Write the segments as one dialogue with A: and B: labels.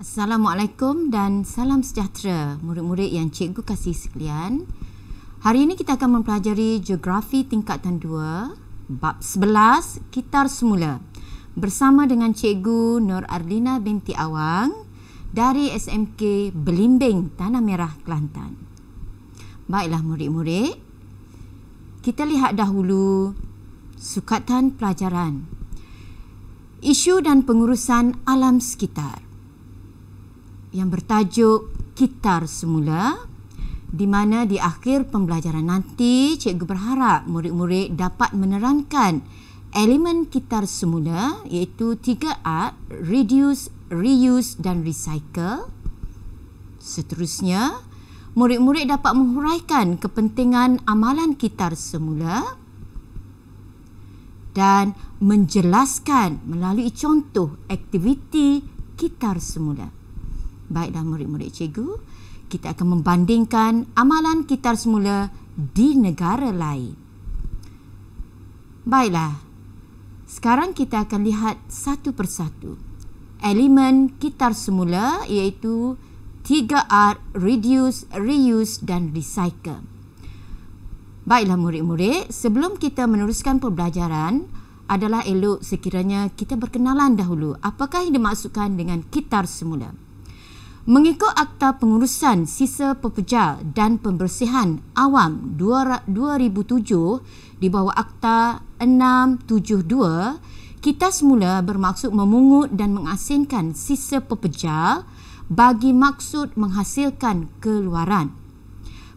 A: Assalamualaikum dan salam sejahtera murid-murid yang cikgu kasih sekalian. Hari ini kita akan mempelajari Geografi tingkatan 2, bab 11, Kitar Semula bersama dengan Cikgu Nur Arlina binti Awang dari SMK Belimbing, Tanah Merah, Kelantan. Baiklah murid-murid, kita lihat dahulu sukatan pelajaran isu dan pengurusan alam sekitar yang bertajuk Kitar Semula, di mana di akhir pembelajaran nanti cikgu berharap murid-murid dapat menerangkan elemen kitar semula iaitu 3R, reduce, reuse dan recycle. Seterusnya, murid-murid dapat menghuraikan kepentingan amalan kitar semula dan menjelaskan melalui contoh aktiviti kitar semula. Baiklah murid-murid cikgu, kita akan membandingkan amalan kitar semula di negara lain. Baiklah, sekarang kita akan lihat satu persatu elemen kitar semula iaitu 3R, reduce, reuse dan recycle. Baiklah murid-murid, sebelum kita meneruskan pembelajaran, adalah elok sekiranya kita berkenalan dahulu apakah yang dimaksudkan dengan kitar semula. Mengikut Akta Pengurusan Sisa Pepejal dan Pembersihan Awam 2007 di bawah Akta 672, kitar semula bermaksud memungut dan mengasingkan sisa pepejal bagi maksud menghasilkan keluaran.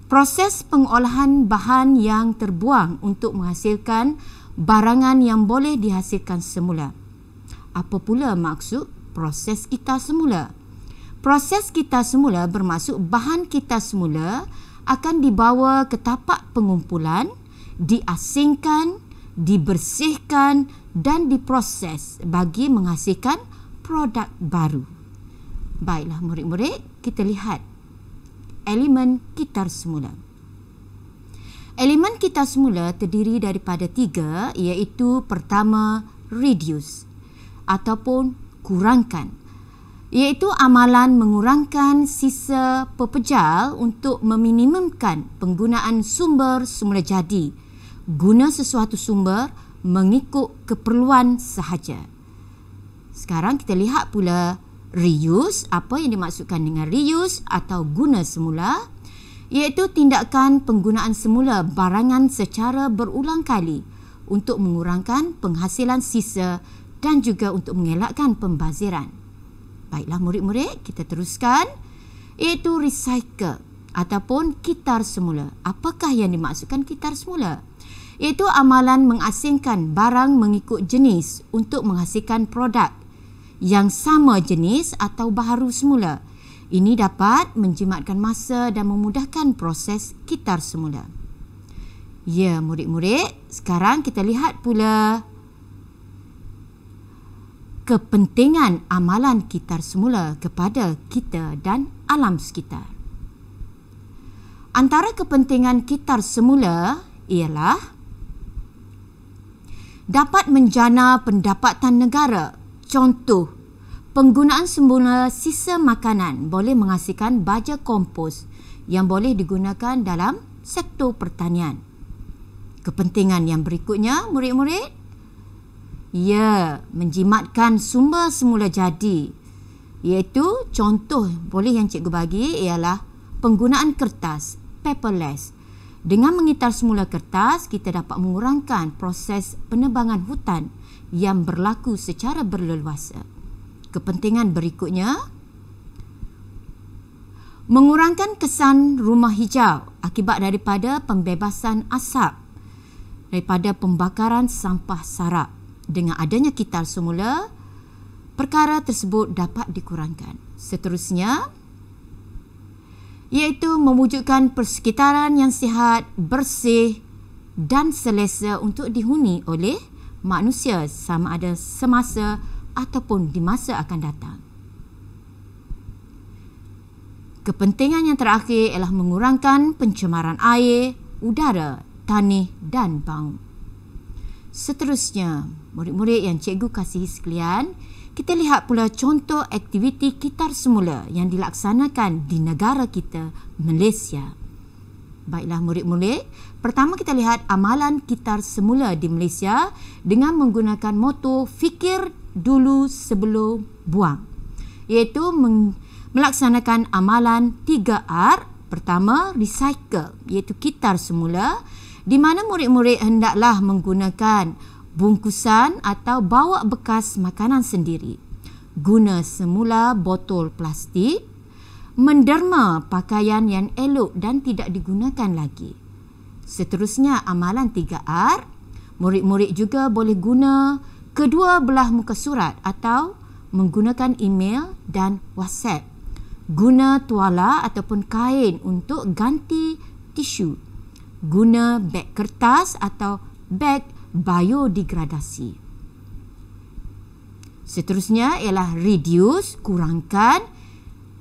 A: Proses pengolahan bahan yang terbuang untuk menghasilkan barangan yang boleh dihasilkan semula. Apa pula maksud proses kitar semula? Proses kitar semula bermaksud bahan kitar semula akan dibawa ke tapak pengumpulan, diasingkan, dibersihkan dan diproses bagi menghasilkan produk baru. Baiklah murid-murid, kita lihat elemen kitar semula. Elemen kitar semula terdiri daripada 3, iaitu pertama, reduce ataupun kurangkan, iaitu amalan mengurangkan sisa pepejal untuk meminimumkan penggunaan sumber semula jadi, guna sesuatu sumber mengikut keperluan sahaja. Sekarang kita lihat pula reuse. Apa yang dimaksudkan dengan reuse atau guna semula? Iaitu tindakan penggunaan semula barangan secara berulang kali untuk mengurangkan penghasilan sisa dan juga untuk mengelakkan pembaziran. Baiklah murid-murid, kita teruskan, iaitu recycle ataupun kitar semula. Apakah yang dimaksudkan kitar semula? Iaitu amalan mengasingkan barang mengikut jenis untuk menghasilkan produk yang sama jenis atau baharu semula. Ini dapat menjimatkan masa dan memudahkan proses kitar semula. Ya murid-murid, sekarang kita lihat pula kepentingan amalan kitar semula kepada kita dan alam sekitar. Antara kepentingan kitar semula ialah dapat menjana pendapatan negara. Contoh, penggunaan semula sisa makanan boleh menghasilkan baja kompos yang boleh digunakan dalam sektor pertanian. Kepentingan yang berikutnya, murid-murid, ia menjimatkan sumber semula jadi, iaitu contoh boleh yang cikgu bagi ialah penggunaan kertas, paperless. Dengan mengitar semula kertas, kita dapat mengurangkan proses penebangan hutan yang berlaku secara berleluasa. Kepentingan berikutnya, mengurangkan kesan rumah hijau akibat daripada pembebasan asap daripada pembakaran sampah sarap. Dengan adanya kitar semula, perkara tersebut dapat dikurangkan. Seterusnya, iaitu mewujudkan persekitaran yang sihat, bersih dan selesa untuk dihuni oleh manusia sama ada semasa ataupun di masa akan datang. Kepentingan yang terakhir ialah mengurangkan pencemaran air, udara, tanah dan bau. Seterusnya, murid-murid yang cikgu kasihi sekalian, kita lihat pula contoh aktiviti kitar semula yang dilaksanakan di negara kita, Malaysia. Baiklah murid-murid, pertama kita lihat amalan kitar semula di Malaysia dengan menggunakan moto fikir dulu sebelum buang, iaitu melaksanakan amalan 3R. Pertama, recycle, iaitu kitar semula, di mana murid-murid hendaklah menggunakan bungkusan atau bawa bekas makanan sendiri, guna semula botol plastik, menderma pakaian yang elok dan tidak digunakan lagi. Seterusnya, amalan 3R, murid-murid juga boleh guna kedua belah muka surat atau menggunakan email dan WhatsApp, guna tuala ataupun kain untuk ganti tisu, guna beg kertas atau beg biodegradasi. Seterusnya ialah reduce, kurangkan.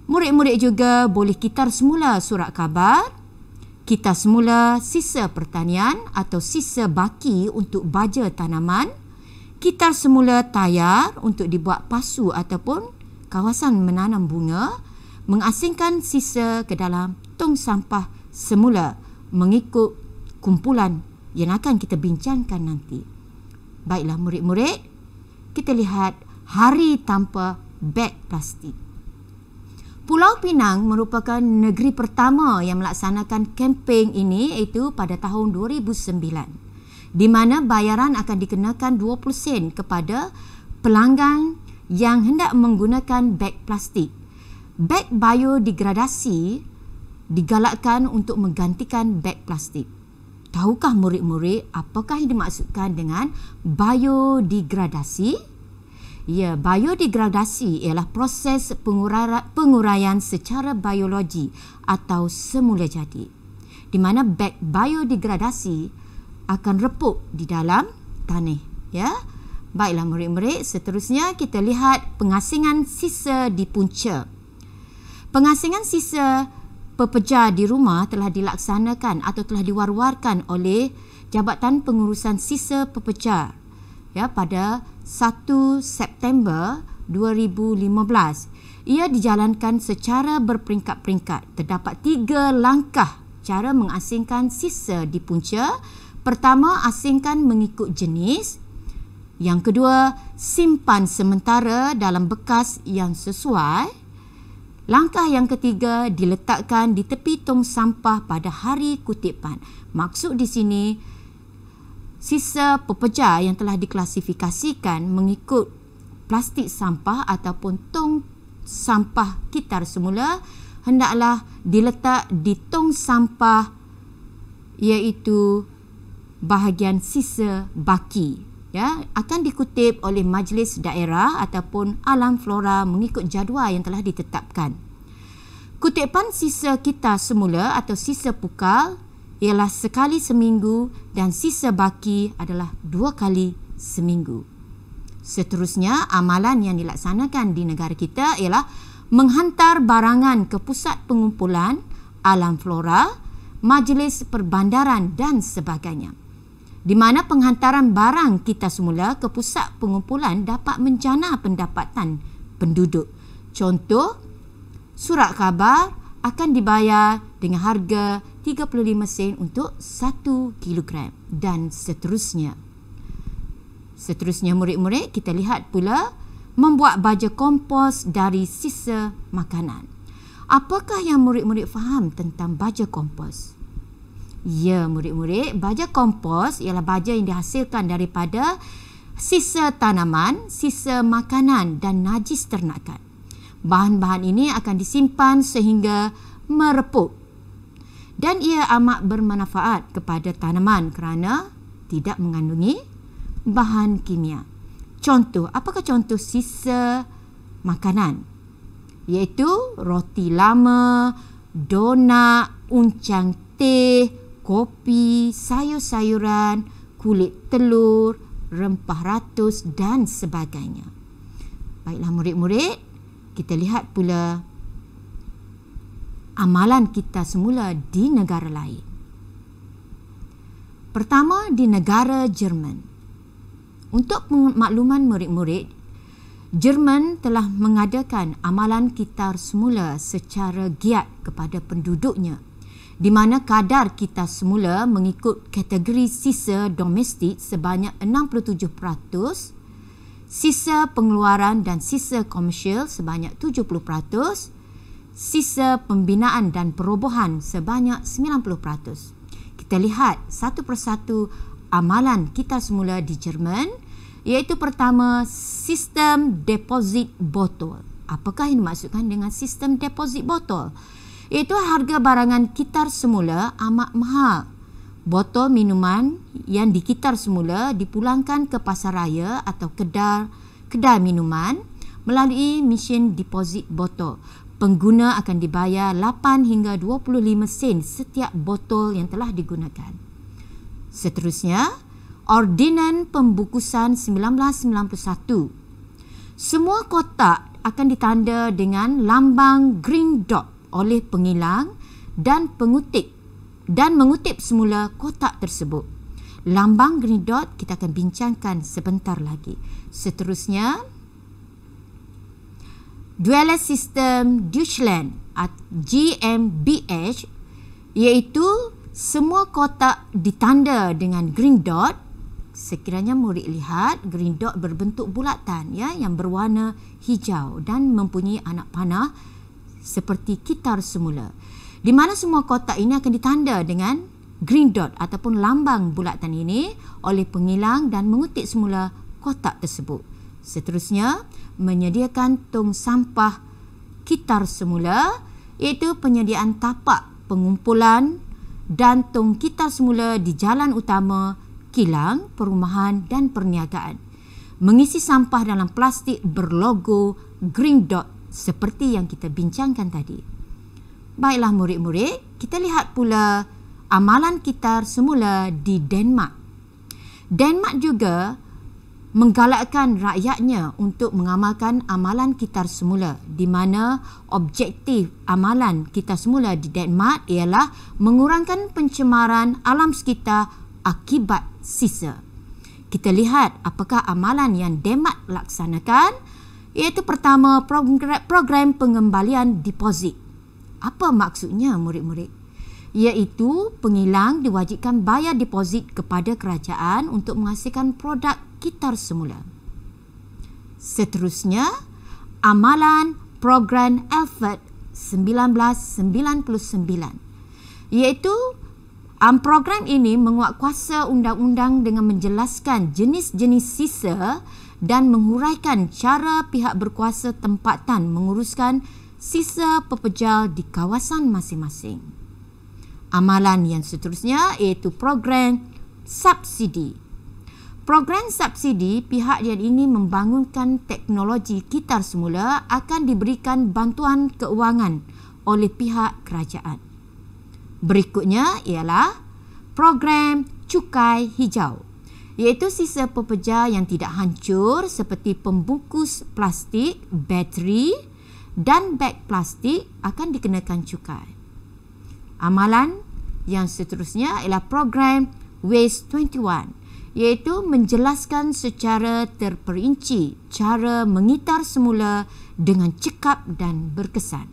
A: Murid-murid juga boleh kitar semula surat khabar, kitar semula sisa pertanian atau sisa baki untuk baja tanaman, kitar semula tayar untuk dibuat pasu ataupun kawasan menanam bunga, mengasingkan sisa ke dalam tong sampah semula mengikut kumpulan yang akan kita bincangkan nanti. Baiklah murid-murid, kita lihat hari tanpa beg plastik. Pulau Pinang merupakan negeri pertama yang melaksanakan kempen ini, iaitu pada tahun 2009, di mana bayaran akan dikenakan 20 sen kepada pelanggan yang hendak menggunakan beg plastik. Beg biodegradasi digalakkan untuk menggantikan beg plastik. Tahukah murid-murid apakah yang dimaksudkan dengan biodegradasi? Ya, biodegradasi ialah proses penguraian secara biologi atau semula jadi, di mana beg biodegradasi akan repuk di dalam tanah. Ya, baiklah murid-murid, seterusnya kita lihat pengasingan sisa di punca. Pengasingan sisa pepejar di rumah telah dilaksanakan atau telah diwar-warkan oleh Jabatan Pengurusan Sisa Pepejar pada 1 September 2015. Ia dijalankan secara berperingkat-peringkat. Terdapat 3 langkah cara mengasingkan sisa di punca. Pertama, asingkan mengikut jenis. Yang kedua, simpan sementara dalam bekas yang sesuai. Langkah yang ketiga, diletakkan di tepi tong sampah pada hari kutipan. Maksud di sini, sisa pepejar yang telah diklasifikasikan mengikut plastik sampah ataupun tong sampah kitar semula hendaklah diletak di tong sampah, iaitu bahagian sisa baki. Akan dikutip oleh majlis daerah ataupun alam flora mengikut jadual yang telah ditetapkan. Kutipan sisa kitar semula atau sisa pukal ialah sekali seminggu dan sisa baki adalah 2 kali seminggu. Seterusnya, amalan yang dilaksanakan di negara kita ialah menghantar barangan ke pusat pengumpulan alam flora, majlis perbandaran dan sebagainya, di mana penghantaran barang kita semula ke pusat pengumpulan dapat menjana pendapatan penduduk. Contoh, surat khabar akan dibayar dengan harga 35 sen untuk 1 kilogram dan seterusnya. Seterusnya murid-murid, kita lihat pula membuat baja kompos dari sisa makanan. Apakah yang murid-murid faham tentang baja kompos? Ya murid-murid, baja kompos ialah baja yang dihasilkan daripada sisa tanaman, sisa makanan dan najis ternakan. Bahan-bahan ini akan disimpan sehingga merepuk dan ia amat bermanfaat kepada tanaman kerana tidak mengandungi bahan kimia. Contoh, apakah contoh sisa makanan? Iaitu roti lama, donat, uncang teh, kopi, sayur-sayuran, kulit telur, rempah ratus dan sebagainya. Baiklah murid-murid, kita lihat pula amalan kita semula di negara lain. Pertama, di negara Jerman. Untuk makluman murid-murid, Jerman telah mengadakan amalan kitar semula secara giat kepada penduduknya, di mana kadar kitar semula mengikut kategori sisa domestik sebanyak 67%, sisa pengeluaran dan sisa komersial sebanyak 70%, sisa pembinaan dan perobohan sebanyak 90%. Kita lihat satu persatu amalan kitar semula di Jerman, iaitu pertama, sistem deposit botol. Apakah yang dimaksudkan dengan sistem deposit botol? Iaitu harga barangan kitar semula amat mahal. Botol minuman yang dikitar semula dipulangkan ke pasar raya atau kedai minuman melalui mesin deposit botol. Pengguna akan dibayar 8 hingga 25 sen setiap botol yang telah digunakan. Seterusnya, Ordinan Pembukusan 1991. Semua kotak akan ditanda dengan lambang green dot oleh pengilang dan mengutip semula kotak tersebut. Lambang green dot kita akan bincangkan sebentar lagi. Seterusnya, Dual System Deutschland GmbH, iaitu semua kotak ditanda dengan green dot. Sekiranya murid lihat, green dot berbentuk bulatan yang berwarna hijau dan mempunyai anak panah seperti kitar semula, di mana semua kotak ini akan ditanda dengan green dot ataupun lambang bulatan ini oleh pengilang dan mengutip semula kotak tersebut. Seterusnya, menyediakan tong sampah kitar semula, iaitu penyediaan tapak pengumpulan dan tong kitar semula di jalan utama, kilang, perumahan dan perniagaan. Mengisi sampah dalam plastik berlogo green dot seperti yang kita bincangkan tadi. Baiklah murid-murid, kita lihat pula amalan kitar semula di Denmark. Denmark juga menggalakkan rakyatnya untuk mengamalkan amalan kitar semula, di mana objektif amalan kitar semula di Denmark ialah mengurangkan pencemaran alam sekitar akibat sisa. Kita lihat apakah amalan yang Denmark laksanakan, iaitu pertama, program pengembalian deposit. Apa maksudnya murid-murid? Iaitu pengilang diwajibkan bayar deposit kepada kerajaan untuk menghasilkan produk kitar semula. Seterusnya, amalan program Elfert 1999, iaitu program ini menguatkuasa undang-undang dengan menjelaskan jenis-jenis sisa dan menghuraikan cara pihak berkuasa tempatan menguruskan sisa pepejal di kawasan masing-masing. Amalan yang seterusnya iaitu program subsidi. Program subsidi, pihak yang ingin membangunkan teknologi kitar semula akan diberikan bantuan keuangan oleh pihak kerajaan. Berikutnya ialah program cukai hijau, iaitu sisa pepeja yang tidak hancur seperti pembungkus plastik, bateri dan beg plastik akan dikenakan cukai. Amalan yang seterusnya ialah program Waste 21, iaitu menjelaskan secara terperinci cara mengitar semula dengan cekap dan berkesan.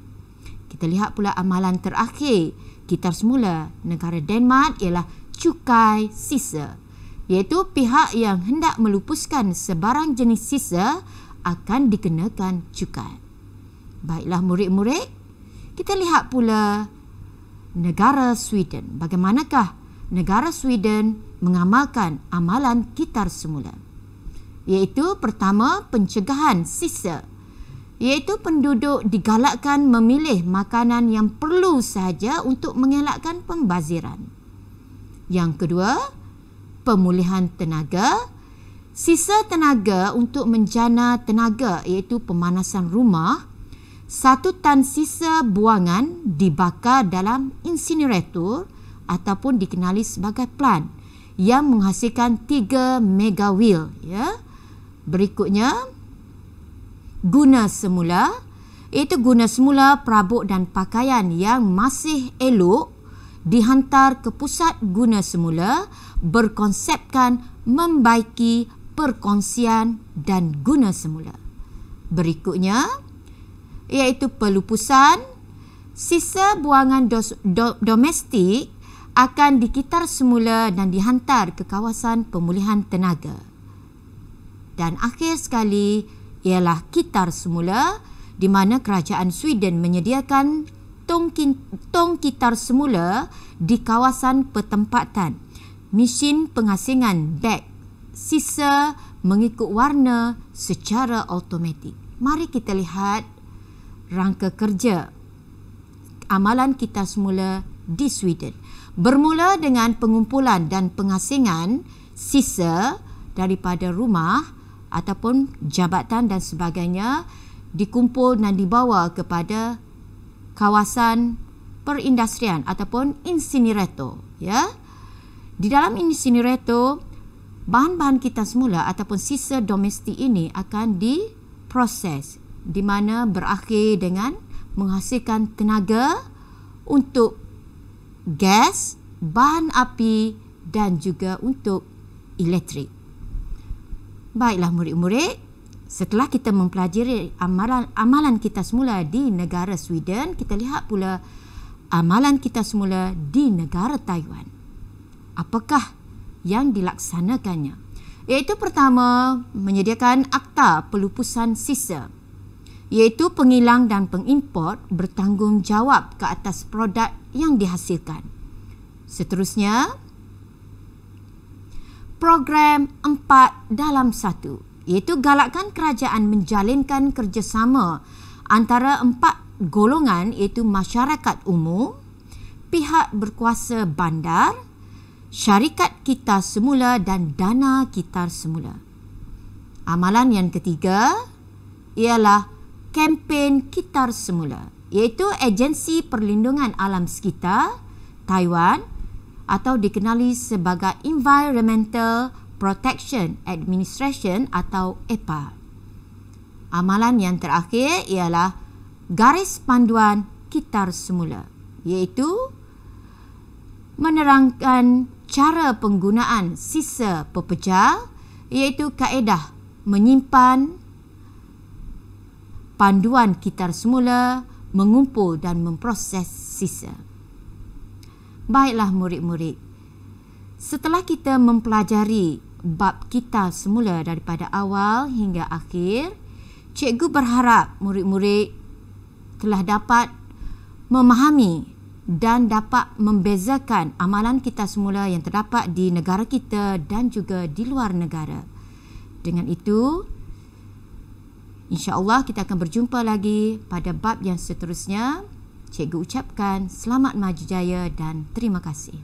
A: Kita lihat pula amalan terakhir kitar semula negara Denmark ialah cukai sisa, iaitu pihak yang hendak melupuskan sebarang jenis sisa akan dikenakan cukai. Baiklah murid-murid, kita lihat pula negara Sweden. Bagaimanakah negara Sweden mengamalkan amalan kitar semula? Iaitu pertama, pencegahan sisa, iaitu penduduk digalakkan memilih makanan yang perlu sahaja untuk mengelakkan pembaziran. Yang kedua, pemulihan tenaga. Sisa tenaga untuk menjana tenaga, iaitu pemanasan rumah. 1 tan sisa buangan dibakar dalam insinerator ataupun dikenali sebagai plant yang menghasilkan 3 megawatt. Berikutnya, guna semula, iaitu guna semula perabot dan pakaian yang masih elok dihantar ke pusat guna semula berkonsepkan membaiki perkongsian dan guna semula. Berikutnya iaitu pelupusan. Sisa buangan domestik akan dikitar semula dan dihantar ke kawasan pemulihan tenaga. Dan akhir sekali ialah kitar semula, di mana kerajaan Sweden menyediakan tong kitar semula di kawasan pertempatan. Mesin pengasingan beg sisa mengikut warna secara automatik. Mari kita lihat rangka kerja amalan kitar semula di Sweden. Bermula dengan pengumpulan dan pengasingan sisa daripada rumah ataupun jabatan dan sebagainya, dikumpul dan dibawa kepada kawasan perindustrian ataupun insinerator, ya. Di dalam insinerator, bahan-bahan kitar semula ataupun sisa domestik ini akan diproses, di mana berakhir dengan menghasilkan tenaga untuk gas, bahan api dan juga untuk elektrik. Baiklah murid-murid, setelah kita mempelajari amalan kita semula di negara Sweden, kita lihat pula amalan kita semula di negara Taiwan. Apakah yang dilaksanakannya? Iaitu pertama, menyediakan akta pelupusan sisa, iaitu pengilang dan pengimport bertanggungjawab ke atas produk yang dihasilkan. Seterusnya, program 4 dalam 1, iaitu galakkan kerajaan menjalinkan kerjasama antara 4 golongan, iaitu masyarakat umum, pihak berkuasa bandar, syarikat kitar semula dan dana kitar semula. Amalan yang ketiga ialah kempen kitar semula, iaitu Agensi Perlindungan Alam Sekitar Taiwan atau dikenali sebagai Environmental Protection Administration atau EPA. Amalan yang terakhir ialah garis panduan kitar semula, iaitu menerangkan cara penggunaan sisa pepejal, iaitu kaedah menyimpan, panduan kitar semula, mengumpul dan memproses sisa. Baiklah murid-murid, setelah kita mempelajari bab kitar semula daripada awal hingga akhir, cikgu berharap murid-murid telah dapat memahami dan dapat membezakan amalan kitar semula yang terdapat di negara kita dan juga di luar negara. Dengan itu, insya-Allah kita akan berjumpa lagi pada bab yang seterusnya. Cikgu ucapkan selamat maju jaya dan terima kasih.